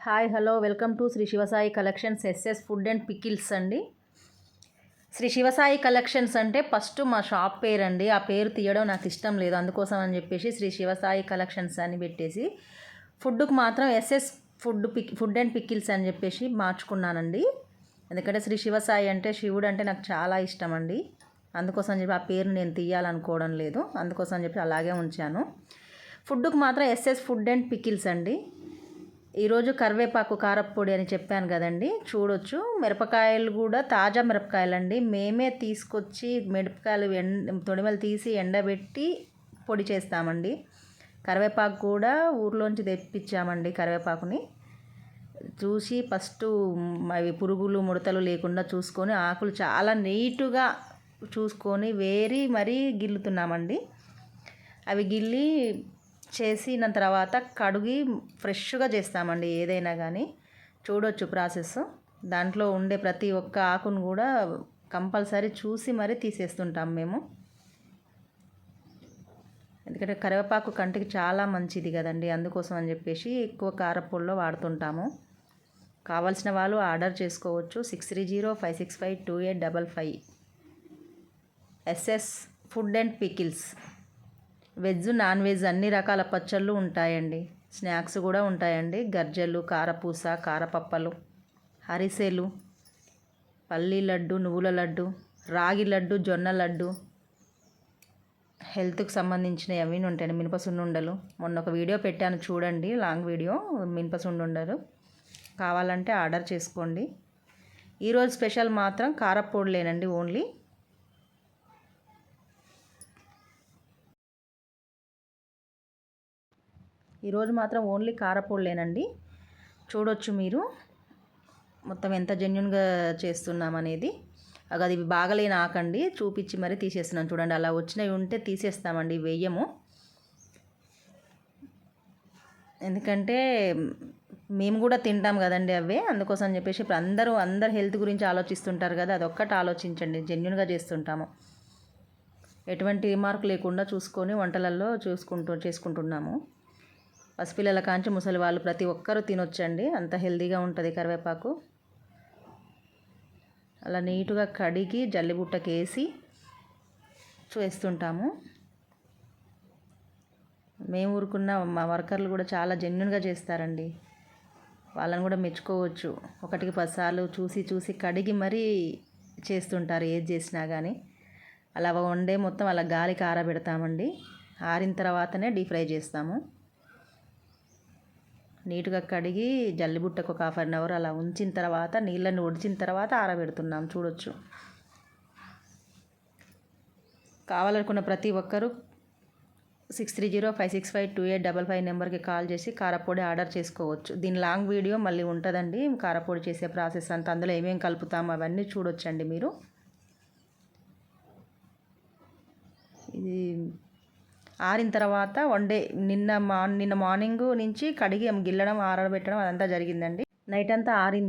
Hi hello welcome to Shri Shivasai collections SS food and pickles అండి. Shri Shivasai collections అంటే first మా shop పేరు అండి. ఆ పేరు తీయడం నాకు ఇష్టం లేదు, అందుకోసం అని చెప్పేసి శ్రీ శివసాయి కలెక్షన్స్ అని పెట్టేసి ఫుడ్కు మాత్రం ఎస్ఎస్ ఫుడ్ అండ్ పికిల్స్ అని చెప్పేసి మార్చుకున్నానండి. ఎందుకంటే శ్రీ శివసాయి అంటే శివుడు అంటే నాకు చాలా ఇష్టం అండి. అందుకోసం అని చెప్పి ఆ పేరు నేను తీయాలనుకోవడం లేదు, అందుకోసం అని చెప్పి అలాగే ఉంచాను. ఫుడ్కు మాత్రం ఎస్ఎస్ ఫుడ్ అండ్ పికిల్స్ అండి. ఈరోజు కరివేపాకు కారప్పొడి అని చెప్పాను కదండి, చూడొచ్చు. మిరపకాయలు కూడా తాజా మిరపకాయలు అండి. మేమే తీసుకొచ్చి మిరపకాయలు తొడిమలు తీసి ఎండబెట్టి పొడి చేస్తామండి. కరివేపాకు కూడా ఊర్లోంచి తెప్పించామండి. కరివేపాకుని చూసి ఫస్ట్ అవి పురుగులు ముడతలు లేకుండా చూసుకొని ఆకులు చాలా నీటుగా చూసుకొని మరీ గిల్లుతున్నామండి. అవి గిల్లి చేసిన తర్వాత కడిగి ఫ్రెష్గా చేస్తామండి ఏదైనా కానీ. చూడొచ్చు ప్రాసెస్. దాంట్లో ఉండే ప్రతి ఒక్క ఆకును కూడా కంపల్సరీ చూసి మరీ తీసేస్తుంటాం మేము. ఎందుకంటే కరివేపాకు కంటికి చాలా మంచిది కదండి, అందుకోసం అని చెప్పేసి ఎక్కువ కారపొడిలో వాడుతుంటాము. కావాల్సిన వాళ్ళు ఆర్డర్ చేసుకోవచ్చు. 6305652855 SS food and pickles. Veg non veg అన్ని రకాల పచ్చళ్ళు ఉంటాయండి. స్నాక్స్ కూడా ఉంటాయండి. గర్జలు, కారపూస, కారపప్పలు, అరిసెలు, పల్లీ లడ్డు, నువ్వుల లడ్డు, రాగి లడ్డు, జొన్న లడ్డు, హెల్త్కి సంబంధించినవి అవి ఉంటాయండి. మినపసున్నుండలు మొన్న ఒక వీడియో పెట్టాను చూడండి, లాంగ్ వీడియో. మినపసున్నుండలు కావాలంటే ఆర్డర్ చేసుకోండి. ఈరోజు స్పెషల్ మాత్రం కారపొడిలేనండి ఓన్లీ. ఈరోజు మాత్రం ఓన్లీ కారపొడిలేనండి. చూడొచ్చు మీరు మొత్తం ఎంత జెన్యున్గా చేస్తున్నామనేది. అది బాగలేని ఆకండి, చూపించి మరీ తీసేస్తున్నాను చూడండి. అలా వచ్చినవి ఉంటే తీసేస్తామండి, వెయ్యము. ఎందుకంటే మేము కూడా తింటాం కదండి అవే, అందుకోసం అని చెప్పేసి. ఇప్పుడు అందరు హెల్త్ గురించి ఆలోచిస్తుంటారు కదా, అదొక్కటి ఆలోచించండి. జెన్యున్గా చేస్తుంటాము, ఎటువంటి రిమార్క్ లేకుండా చూసుకొని వంటలలో చేసుకుంటున్నాము. పసిపిల్లల కాంచి ముసలి వాళ్ళు ప్రతి ఒక్కరూ తినొచ్చండి, అంత హెల్తీగా ఉంటుంది కరివేపాకు. అలా నీట్గా కడిగి జల్లిబుట్టకేసి వేస్తుంటాము. మేము ఊరుకున్న మా వర్కర్లు కూడా చాలా జెన్యున్గా చేస్తారండి, వాళ్ళని కూడా మెచ్చుకోవచ్చు. 1కి 10 సార్లు చూసి కడిగి మరీ చేస్తుంటారు ఏది చేసినా కానీ. అలా వండే మొత్తం అలా గాలికి ఆరబెడతామండి. ఆరిన తర్వాతనే డీప్ ఫ్రై చేస్తాము. నీట్గా కడిగి జల్లిబుట్టకు ఒక 1/2 అవర్ అలా ఉంచిన తర్వాత నీళ్ళని ఒడిచిన తర్వాత ఆరబెడుతున్నాం. చూడొచ్చు. కావాలనుకున్న ప్రతి ఒక్కరూ 6305652855 నెంబర్కి కాల్ చేసి కారపొడి ఆర్డర్ చేసుకోవచ్చు. దీని లాంగ్ వీడియో మళ్ళీ ఉంటుందండి, కారపొడి చేసే ప్రాసెస్ అంతా. అందులో ఏమేమి కలుపుతాము అవన్నీ చూడొచ్చండి మీరు. ఇది ఆరిన తర్వాత నిన్న మార్నింగ్ నుంచి కడిగి గిల్లడం, ఆరబెట్టడం అదంతా జరిగిందండి. నైట్ అంతా ఆరిన